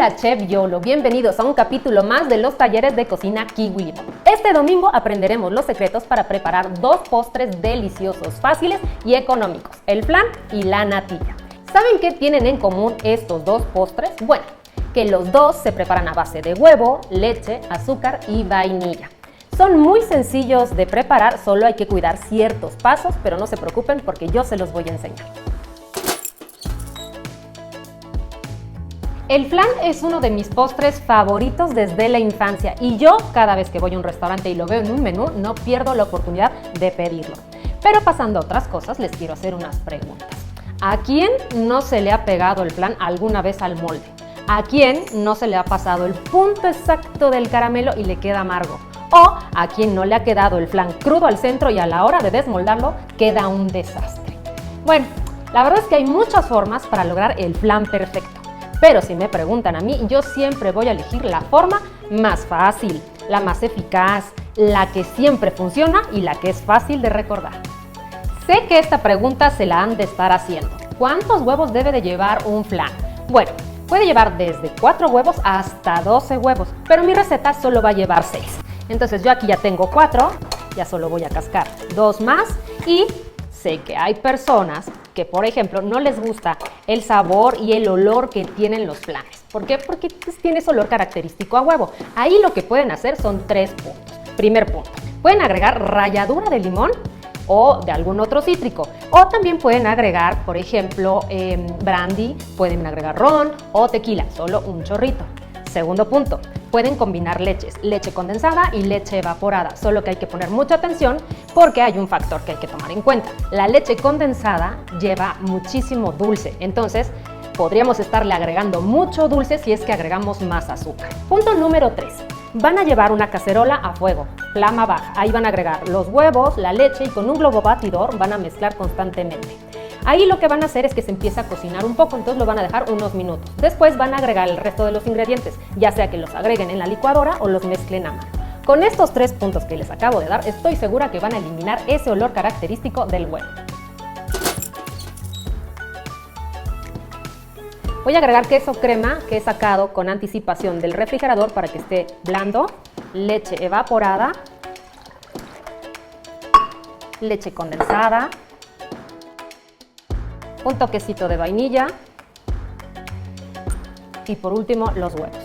Hola Chef Yolo, bienvenidos a un capítulo más de los talleres de cocina Kiwi Limón. Este domingo aprenderemos los secretos para preparar dos postres deliciosos, fáciles y económicos, el flan y la natilla. ¿Saben qué tienen en común estos dos postres? Bueno, que los dos se preparan a base de huevo, leche, azúcar y vainilla. Son muy sencillos de preparar, solo hay que cuidar ciertos pasos, pero no se preocupen porque yo se los voy a enseñar. El flan es uno de mis postres favoritos desde la infancia y yo cada vez que voy a un restaurante y lo veo en un menú no pierdo la oportunidad de pedirlo. Pero pasando a otras cosas, les quiero hacer unas preguntas. ¿A quién no se le ha pegado el flan alguna vez al molde? ¿A quién no se le ha pasado el punto exacto del caramelo y le queda amargo? ¿O a quién no le ha quedado el flan crudo al centro y a la hora de desmoldarlo queda un desastre? Bueno, la verdad es que hay muchas formas para lograr el flan perfecto. Pero si me preguntan a mí, yo siempre voy a elegir la forma más fácil, la más eficaz, la que siempre funciona y la que es fácil de recordar. Sé que esta pregunta se la han de estar haciendo. ¿Cuántos huevos debe de llevar un flan? Bueno, puede llevar desde 4 huevos hasta 12 huevos, pero mi receta solo va a llevar 6. Entonces yo aquí ya tengo 4, ya solo voy a cascar 2 más y sé que hay personas que, por ejemplo, no les gusta el sabor y el olor que tienen los flanes. ¿Por qué? Porque tiene ese olor característico a huevo. Ahí lo que pueden hacer son 3 puntos. Primer punto, pueden agregar ralladura de limón o de algún otro cítrico. O también pueden agregar, por ejemplo, brandy, pueden agregar ron o tequila, solo un chorrito. Segundo punto, pueden combinar leches, leche condensada y leche evaporada, solo que hay que poner mucha atención porque hay un factor que hay que tomar en cuenta. La leche condensada lleva muchísimo dulce, entonces podríamos estarle agregando mucho dulce si es que agregamos más azúcar. Punto número 3, van a llevar una cacerola a fuego, flama baja. Ahí van a agregar los huevos, la leche y con un globo batidor van a mezclar constantemente. Ahí lo que van a hacer es que se empieza a cocinar un poco, entonces lo van a dejar unos minutos. Después van a agregar el resto de los ingredientes, ya sea que los agreguen en la licuadora o los mezclen a mano. Con estos 3 puntos que les acabo de dar, estoy segura que van a eliminar ese olor característico del huevo. Voy a agregar queso crema que he sacado con anticipación del refrigerador para que esté blando, leche evaporada, leche condensada, un toquecito de vainilla y por último los huevos.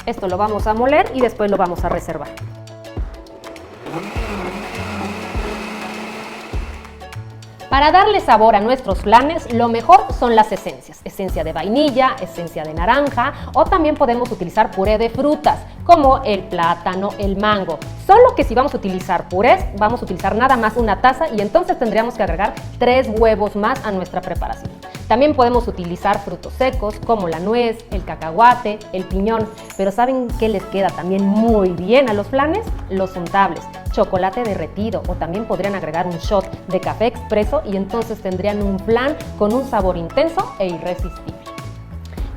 Esto lo vamos a moler y después lo vamos a reservar. Para darle sabor a nuestros flanes, lo mejor son las esencias. Esencia de vainilla, esencia de naranja o también podemos utilizar puré de frutas como el plátano, el mango. Solo que si vamos a utilizar purés, vamos a utilizar nada más una taza y entonces tendríamos que agregar 3 huevos más a nuestra preparación. También podemos utilizar frutos secos como la nuez, el cacahuate, el piñón. Pero ¿saben qué les queda también muy bien a los flanes? Los untables. Chocolate derretido o también podrían agregar un shot de café expreso y entonces tendrían un flan con un sabor intenso e irresistible.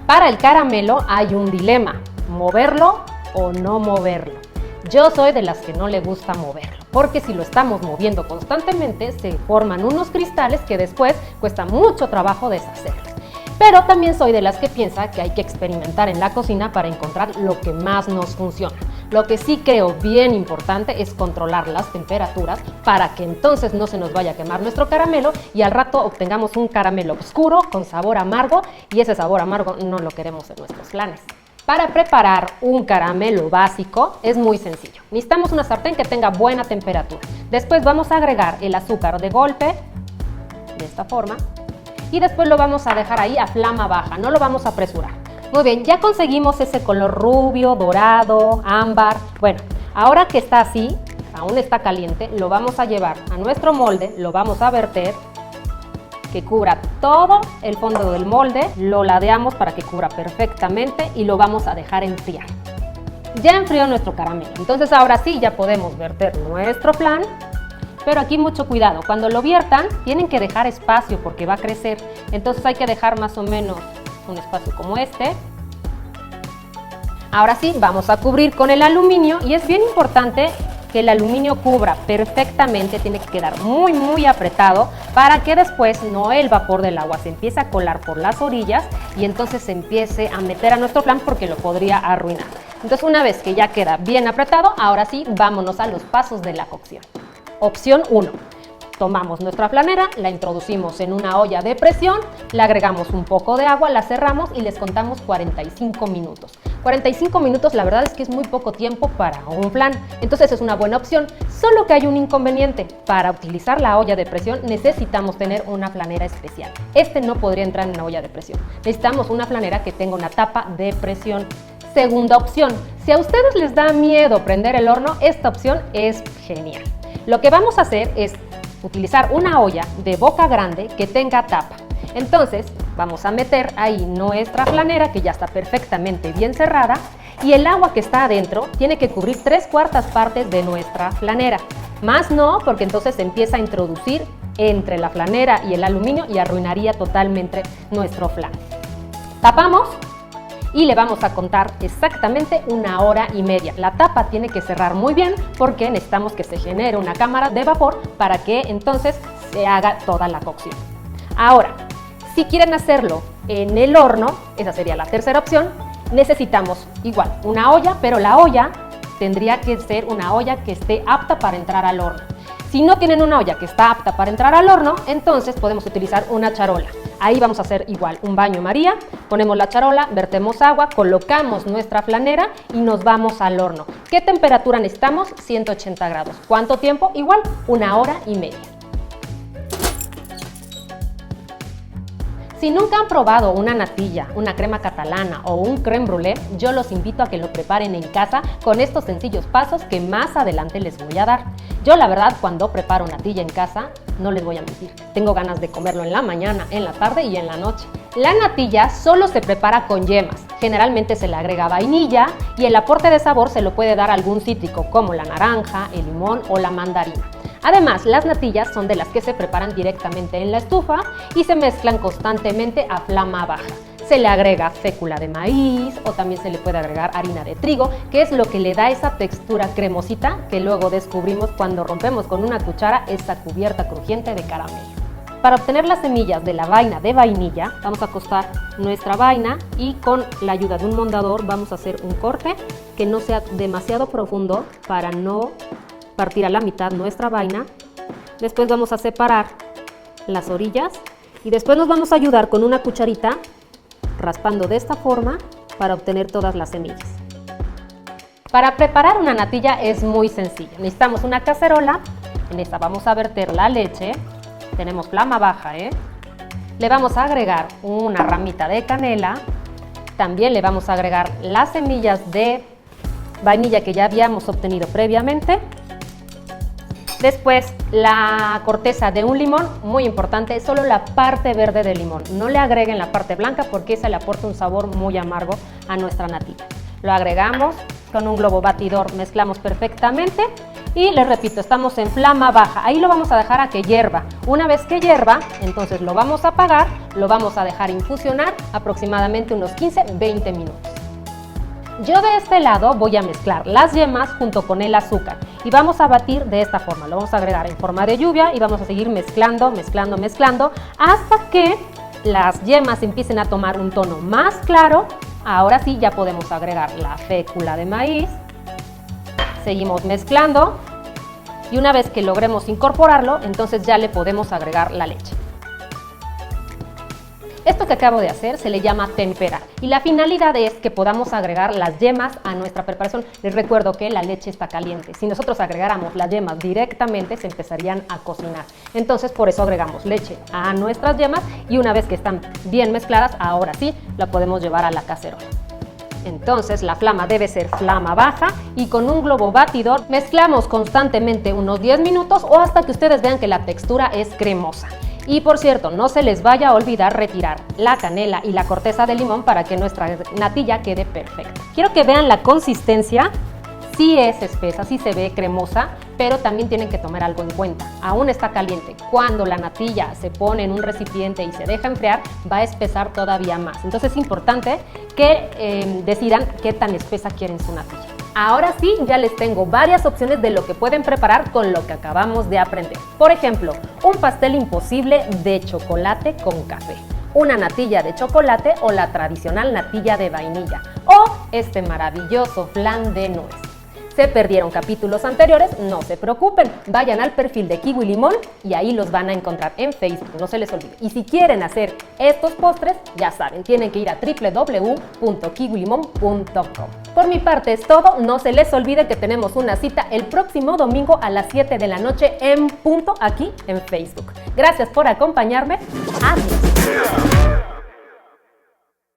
Para el caramelo hay un dilema, moverlo o no moverlo. Yo soy de las que no le gusta moverlo, porque si lo estamos moviendo constantemente se forman unos cristales que después cuesta mucho trabajo deshacerlos. Pero también soy de las que piensa que hay que experimentar en la cocina para encontrar lo que más nos funciona. Lo que sí creo bien importante es controlar las temperaturas para que entonces no se nos vaya a quemar nuestro caramelo y al rato obtengamos un caramelo oscuro con sabor amargo y ese sabor amargo no lo queremos en nuestros flanes. Para preparar un caramelo básico es muy sencillo. Necesitamos una sartén que tenga buena temperatura. Después vamos a agregar el azúcar de golpe, de esta forma, y después lo vamos a dejar ahí a flama baja, no lo vamos a apresurar. Muy bien, ya conseguimos ese color rubio, dorado, ámbar. Bueno, ahora que está así, aún está caliente, lo vamos a llevar a nuestro molde, lo vamos a verter, que cubra todo el fondo del molde, lo ladeamos para que cubra perfectamente y lo vamos a dejar enfriar. Ya enfrió nuestro caramelo, entonces ahora sí ya podemos verter nuestro flan, pero aquí mucho cuidado, cuando lo viertan tienen que dejar espacio porque va a crecer, entonces hay que dejar más o menos un espacio como este. Ahora sí, vamos a cubrir con el aluminio y es bien importante que el aluminio cubra perfectamente, tiene que quedar muy apretado para que después no el vapor del agua se empiece a colar por las orillas y entonces se empiece a meter a nuestro flan porque lo podría arruinar. Entonces una vez que ya queda bien apretado, ahora sí, vámonos a los pasos de la cocción. Opción 1. Tomamos nuestra flanera, la introducimos en una olla de presión, le agregamos un poco de agua, la cerramos y les contamos 45 minutos. 45 minutos la verdad es que es muy poco tiempo para un flan, entonces es una buena opción, solo que hay un inconveniente. Para utilizar la olla de presión necesitamos tener una flanera especial. No podría entrar en una olla de presión. Necesitamos una flanera que tenga una tapa de presión. Segunda opción, si a ustedes les da miedo prender el horno, esta opción es genial. Lo que vamos a hacer es utilizar una olla de boca grande que tenga tapa. Entonces vamos a meter ahí nuestra flanera que ya está perfectamente bien cerrada y el agua que está adentro tiene que cubrir 3/4 partes de nuestra flanera. Más no, porque entonces se empieza a introducir entre la flanera y el aluminio y arruinaría totalmente nuestro flan. Tapamos y le vamos a contar exactamente 1 hora y media. La tapa tiene que cerrar muy bien porque necesitamos que se genere una cámara de vapor para que entonces se haga toda la cocción. Ahora, si quieren hacerlo en el horno, esa sería la tercera opción, necesitamos igual una olla, pero la olla tendría que ser una olla que esté apta para entrar al horno. Si no tienen una olla que está apta para entrar al horno, entonces podemos utilizar una charola. Ahí vamos a hacer igual un baño María, ponemos la charola, vertemos agua, colocamos nuestra flanera y nos vamos al horno. ¿Qué temperatura necesitamos? 180 grados. ¿Cuánto tiempo? Igual 1 hora y media. Si nunca han probado una natilla, una crema catalana o un crème brûlée, yo los invito a que lo preparen en casa con estos sencillos pasos que más adelante les voy a dar. Yo la verdad cuando preparo natilla en casa, no les voy a mentir, tengo ganas de comerlo en la mañana, en la tarde y en la noche. La natilla solo se prepara con yemas, generalmente se le agrega vainilla y el aporte de sabor se lo puede dar algún cítrico como la naranja, el limón o la mandarina. Además, las natillas son de las que se preparan directamente en la estufa y se mezclan constantemente a flama baja. Se le agrega fécula de maíz o también se le puede agregar harina de trigo, que es lo que le da esa textura cremosita que luego descubrimos cuando rompemos con una cuchara esa cubierta crujiente de caramelo. Para obtener las semillas de la vaina de vainilla, vamos a acostar nuestra vaina y con la ayuda de un mondador vamos a hacer un corte que no sea demasiado profundo para no partir a la mitad nuestra vaina. Después vamos a separar las orillas y después nos vamos a ayudar con una cucharita raspando de esta forma para obtener todas las semillas. Para preparar una natilla es muy sencillo. Necesitamos una cacerola, en esta vamos a verter la leche, tenemos flama baja, le vamos a agregar una ramita de canela, también le vamos a agregar las semillas de vainilla que ya habíamos obtenido previamente. Después la corteza de un limón, muy importante, solo la parte verde del limón. No le agreguen la parte blanca porque esa le aporta un sabor muy amargo a nuestra natilla. Lo agregamos con un globo batidor, mezclamos perfectamente y les repito, estamos en flama baja. Ahí lo vamos a dejar a que hierva. Una vez que hierva, entonces lo vamos a apagar, lo vamos a dejar infusionar aproximadamente unos 15-20 minutos. Yo de este lado voy a mezclar las yemas junto con el azúcar y vamos a batir de esta forma. Lo vamos a agregar en forma de lluvia y vamos a seguir mezclando hasta que las yemas empiecen a tomar un tono más claro. Ahora sí ya podemos agregar la fécula de maíz. Seguimos mezclando y una vez que logremos incorporarlo, entonces ya le podemos agregar la leche. Esto que acabo de hacer se le llama temperar y la finalidad es que podamos agregar las yemas a nuestra preparación. Les recuerdo que la leche está caliente. Si nosotros agregáramos las yemas directamente se empezarían a cocinar. Entonces por eso agregamos leche a nuestras yemas y una vez que están bien mezcladas, ahora sí la podemos llevar a la cacerola. Entonces la flama debe ser flama baja y con un globo batidor mezclamos constantemente unos 10 minutos o hasta que ustedes vean que la textura es cremosa. Y por cierto, no se les vaya a olvidar retirar la canela y la corteza de limón para que nuestra natilla quede perfecta. Quiero que vean la consistencia, sí es espesa, sí se ve cremosa, pero también tienen que tomar algo en cuenta. Aún está caliente. Cuando la natilla se pone en un recipiente y se deja enfriar, va a espesar todavía más. Entonces es importante que decidan qué tan espesa quieren su natilla. Ahora sí, ya les tengo varias opciones de lo que pueden preparar con lo que acabamos de aprender. Por ejemplo, un pastel imposible de chocolate con café, una natilla de chocolate o la tradicional natilla de vainilla, o este maravilloso flan de nuez. ¿Se perdieron capítulos anteriores? No se preocupen, vayan al perfil de Kiwi Limón y ahí los van a encontrar en Facebook, no se les olvide. Y si quieren hacer estos postres, ya saben, tienen que ir a www.kiwilimon.com. Por mi parte es todo, no se les olvide que tenemos una cita el próximo domingo a las 7 de la noche en punto aquí en Facebook. Gracias por acompañarme, adiós.